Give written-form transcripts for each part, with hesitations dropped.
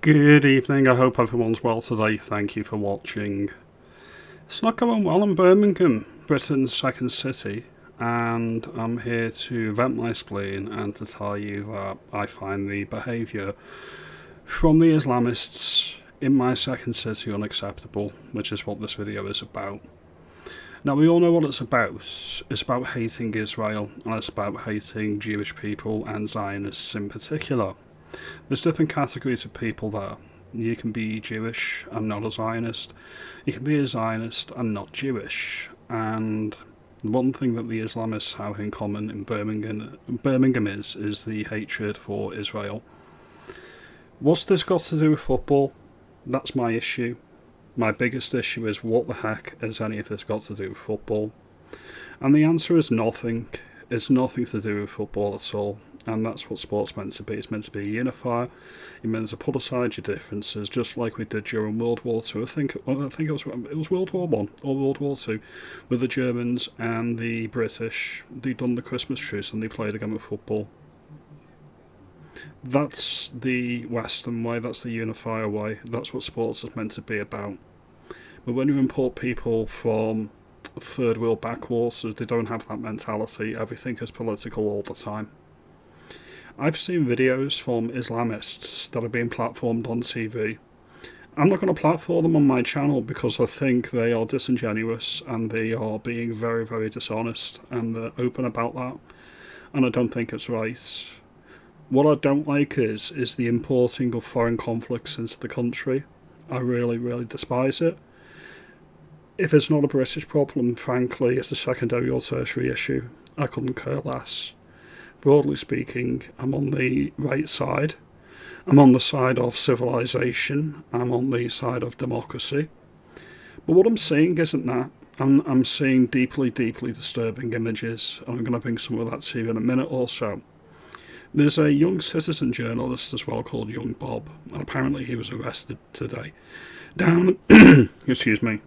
Good evening, I hope everyone's well today. Thank you for watching. It's not going well in Birmingham, Britain's second city, and I'm here to vent my spleen and to tell you that I find the behaviour from the Islamists in my second city unacceptable, which is what this video is about. Now, we all know what it's about. It's about hating Israel, and it's about hating Jewish people and Zionists in particular. There's different categories of people there. You can be Jewish and not a Zionist. You can be a Zionist and not Jewish. And one thing that the Islamists have in common in Birmingham is the hatred for Israel. What's this got to do with football? That's my issue. My biggest issue is what the heck has any of this got to do with football? And the answer is nothing. It's nothing to do with football at all. And that's what sport's meant to be. It's meant to be a unifier. You're meant to put aside your differences, just like we did during World War Two. I think it was World War One or World War Two, with the Germans and the British. They done the Christmas truce and they played a game of football. That's the Western way. That's the unifier way. That's what sports is meant to be about. But when you import people from third world backwaters, they don't have that mentality. Everything is political all the time. I've seen videos from Islamists that are being platformed on TV. I'm not going to platform them on my channel because I think they are disingenuous and they are being very, very dishonest, and they're open about that, and I don't think it's right. What I don't like is the importing of foreign conflicts into the country. I really, really despise it. If it's not a British problem, frankly, it's a secondary or tertiary issue. I couldn't care less. Broadly speaking, I'm on the right side. I'm on the side of civilization. I'm on the side of democracy. But what I'm seeing isn't that. I'm seeing deeply, deeply disturbing images. I'm going to bring some of that to you in a minute or so. There's a young citizen journalist as well called Young Bob, and apparently he was arrested today down excuse me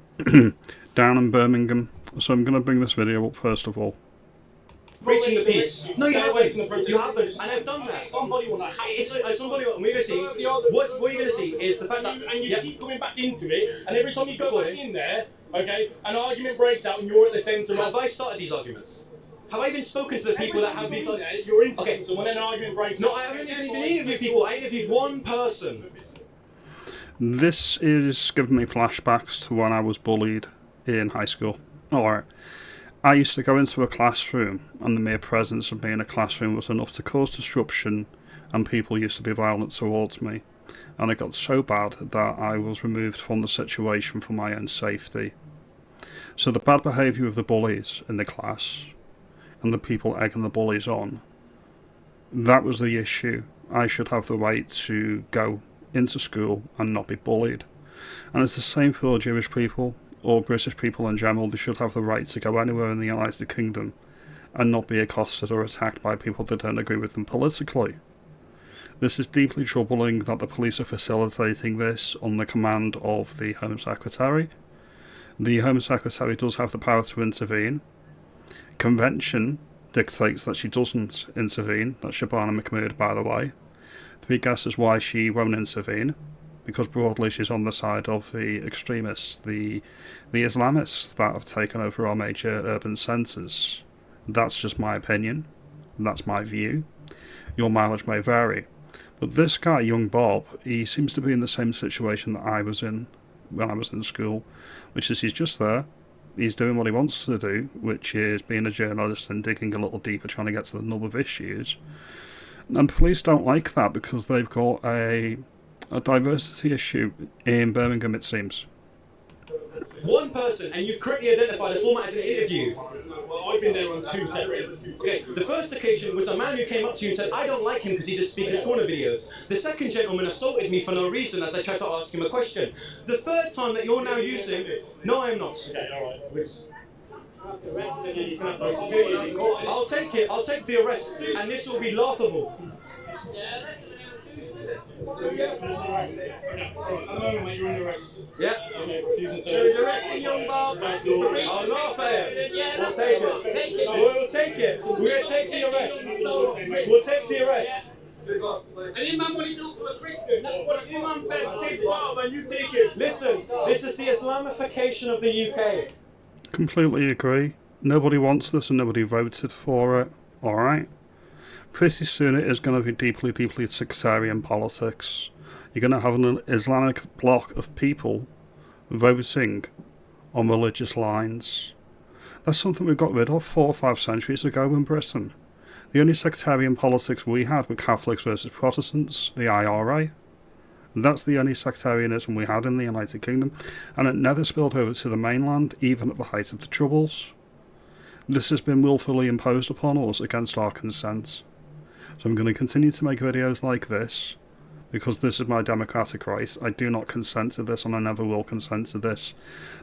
down in Birmingham. So I'm going to bring this video up first of all. Preaching the peace. No, you haven't. You haven't. And I've done that. Somebody will have. Somebody will. We're going to see. What you're going to see is the fact that. And you keep coming back into it, and every time you go back in there, okay, an argument breaks out and you're at the centre. Have I started these arguments? Have I even spoken to the people that have these arguments? You're into okay. So when an argument breaks out. No, I haven't even interviewed people. I interviewed one person. This is giving me flashbacks to when I was bullied in high school. Alright. I used to go into a classroom, and the mere presence of me in a classroom was enough to cause disruption, and people used to be violent towards me. And it got so bad that I was removed from the situation for my own safety. So the bad behaviour of the bullies in the class, and the people egging the bullies on, that was the issue. I should have the right to go into school and not be bullied. And it's the same for Jewish people, or British people in general. They should have the right to go anywhere in the United Kingdom and not be accosted or attacked by people that don't agree with them politically. This is deeply troubling that the police are facilitating this on the command of the Home Secretary. The Home Secretary does have the power to intervene. Convention dictates that she doesn't intervene. That's Shabana Mahmood, by the way. 3 guesses why she won't intervene. Because broadly she's on the side of the extremists, the Islamists that have taken over our major urban centres. That's just my opinion. That's my view. Your mileage may vary. But this guy, Young Bob, he seems to be in the same situation that I was in when I was in school, which is he's just there. He's doing what he wants to do, which is being a journalist and digging a little deeper, trying to get to the nub of issues. And police don't like that because they've got a diversity issue in Birmingham, it seems. One person, and you've correctly identified the format as an interview. Well, I've been there on 2 separate instances. Okay, the first occasion was a man who came up to you and said, I don't like him because he just speaks his corner videos. The second gentleman assaulted me for no reason as I tried to ask him a question. The third time that you're now using... No, I am not. Okay, alright. I'll take it. I'll take the arrest, and this will be laughable. At the moment, mate, you're under arrest. Yeah. Okay, refusing to... There's arresting Young Bob. I'll laugh at him. We'll take it. Take it. We'll take it. We'll take the arrest. We'll take the arrest. And Imam when he talked to a Christian, that's what Imam says, take part and you take it. Listen, this is the Islamification of the UK. Completely agree. Nobody wants this and nobody voted for it. Alright? Pretty soon it is going to be deeply, deeply sectarian politics. You're going to have an Islamic bloc of people voting on religious lines. That's something we got rid of 4 or 5 centuries ago in Britain. The only sectarian politics we had were Catholics versus Protestants, the IRA. That's the only sectarianism we had in the United Kingdom, and it never spilled over to the mainland, even at the height of the Troubles. This has been willfully imposed upon us against our consent. So I'm going to continue to make videos like this, because this is my democratic right. I do not consent to this, and I never will consent to this.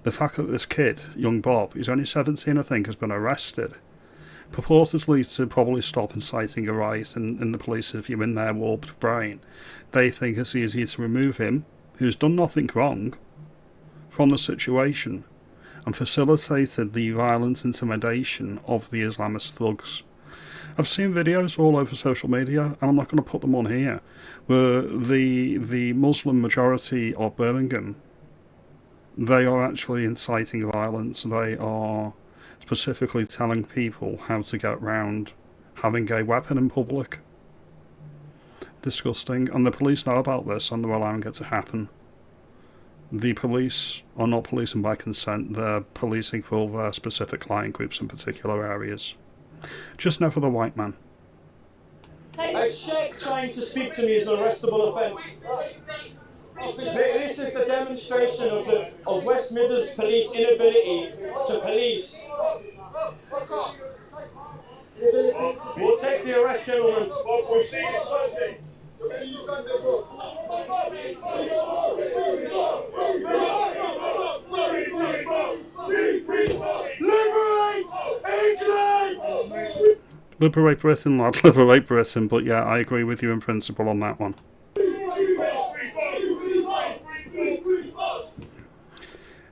The fact that this kid, young Bob, who's only 17 I think, has been arrested, purportedly to probably stop inciting a riot in the police if you're in their warped brain. They think it's easy to remove him, who's done nothing wrong, from the situation, and facilitated the violent intimidation of the Islamist thugs. I've seen videos all over social media, and I'm not going to put them on here, where the Muslim majority of Birmingham, they are actually inciting violence. They are specifically telling people how to get round having a weapon in public. Disgusting. And the police know about this and they're allowing it to happen. The police are not policing by consent, they're policing for their specific client groups in particular areas. Just never the white man. A sheikh trying to speak to me is an arrestable offence. This is the demonstration of West Midlands police inability to police. We'll take the arrest, gentlemen. Liberate England! Liberate Britain, lad, liberate Britain, but yeah, I agree with you in principle on that one.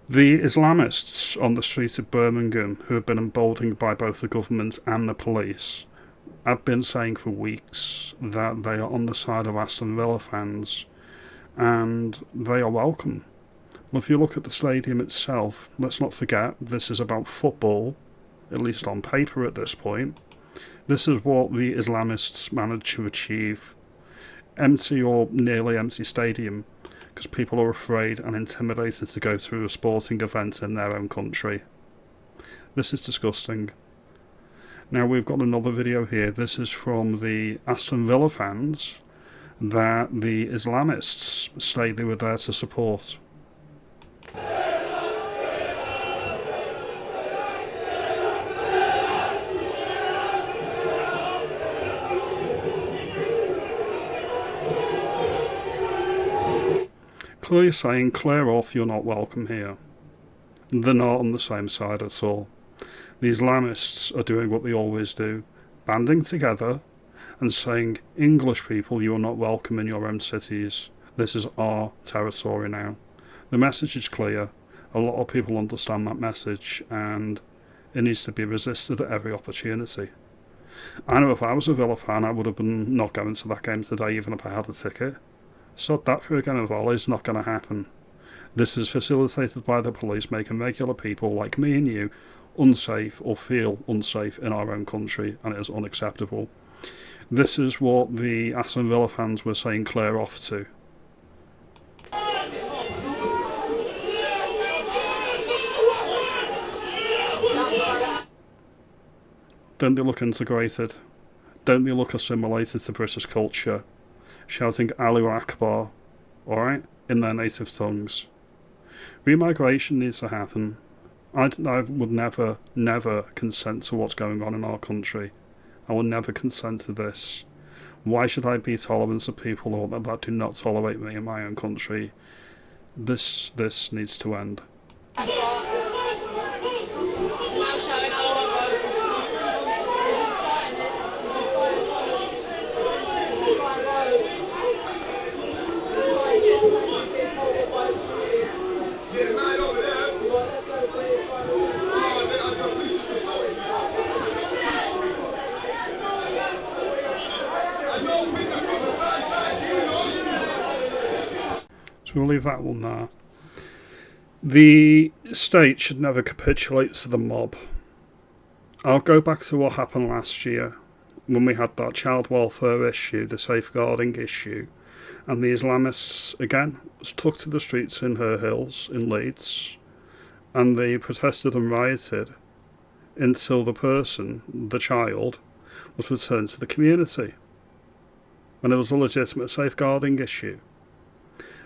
The Islamists on the streets of Birmingham, who have been emboldened by both the government and the police, have been saying for weeks that they are on the side of Aston Villa fans, and they are welcome. Well, if you look at the stadium itself, let's not forget this is about football, at least on paper at this point. This is what the Islamists managed to achieve. Empty or nearly empty stadium, because people are afraid and intimidated to go to a sporting event in their own country. This is disgusting. Now we've got another video here. This is from the Aston Villa fans that the Islamists say they were there to support. Clearly saying, clear off, you're not welcome here. They're not on the same side at all. The Islamists are doing what they always do, banding together and saying, English people, you are not welcome in your own cities. This is our territory now. The message is clear. A lot of people understand that message, and it needs to be resisted at every opportunity. I know if I was a Villa fan, I would have been not going to that game today, even if I had a ticket. Sod that for a game of volley is not going to happen. This is facilitated by the police making regular people like me and you unsafe or feel unsafe in our own country, and it is unacceptable. This is what the Aston Villa fans were saying clear off to. Don't they look integrated? Don't they look assimilated to British culture? Shouting Allahu Akbar, alright, in their native tongues. Remigration needs to happen. I would never consent to what's going on in our country. I will never consent to this. Why should I be tolerant of people that do not tolerate me in my own country? This needs to end. we'll leave that one there. The state should never capitulate to the mob. I'll go back to what happened last year when we had that child welfare issue, the safeguarding issue, and the Islamists again took to the streets in Her Hills in Leeds, and they protested and rioted until the person, the child, was returned to the community. And there was a legitimate safeguarding issue.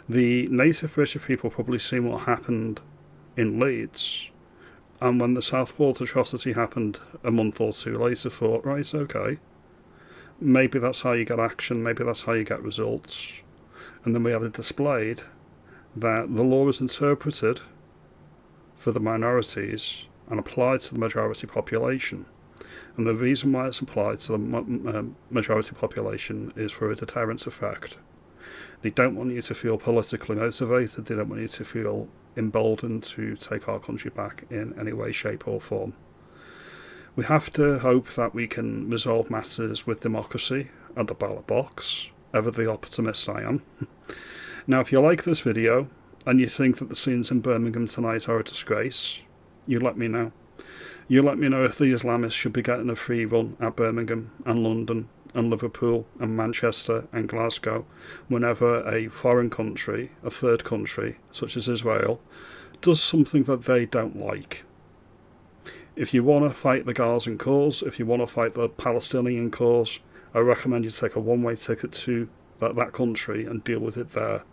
The native British people probably seen what happened in Leeds, and when the Southport atrocity happened a month or two later, thought, right, okay, maybe that's how you get action, maybe that's how you get results. And then we had it displayed that the law is interpreted for the minorities and applied to the majority population. And the reason why it's applied to the majority population is for a deterrence effect. They don't want you to feel politically motivated. They don't want you to feel emboldened to take our country back in any way, shape or form. We have to hope that we can resolve matters with democracy at the ballot box, ever the optimist I am. Now, if you like this video and you think that the scenes in Birmingham tonight are a disgrace, you let me know. You let me know if the Islamists should be getting a free run at Birmingham and London and Liverpool and Manchester and Glasgow whenever a foreign country, a third country, such as Israel, does something that they don't like. If you want to fight the Gazan cause, if you want to fight the Palestinian cause, I recommend you take a one-way ticket to that country and deal with it there.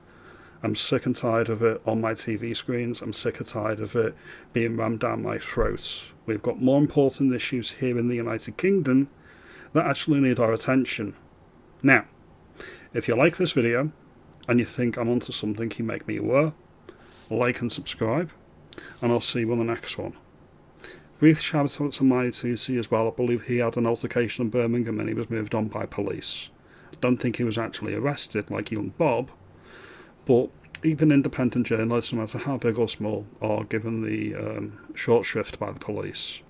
I'm sick and tired of it on my TV screens. I'm sick and tired of it being rammed down my throat. We've got more important issues here in the United Kingdom that actually need our attention. Now, if you like this video and you think I'm onto something, you make me aware, like and subscribe, and I'll see you on the next one. Brief shout out to my 2C as well. I believe he had an altercation in Birmingham and he was moved on by police. I don't think he was actually arrested like young Bob, but even independent journalists, no matter how big or small, are given the short shrift by the police.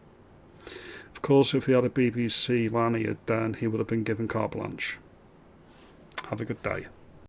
Of course, if he had a BBC lanyard, then he would have been given carte blanche. Have a good day.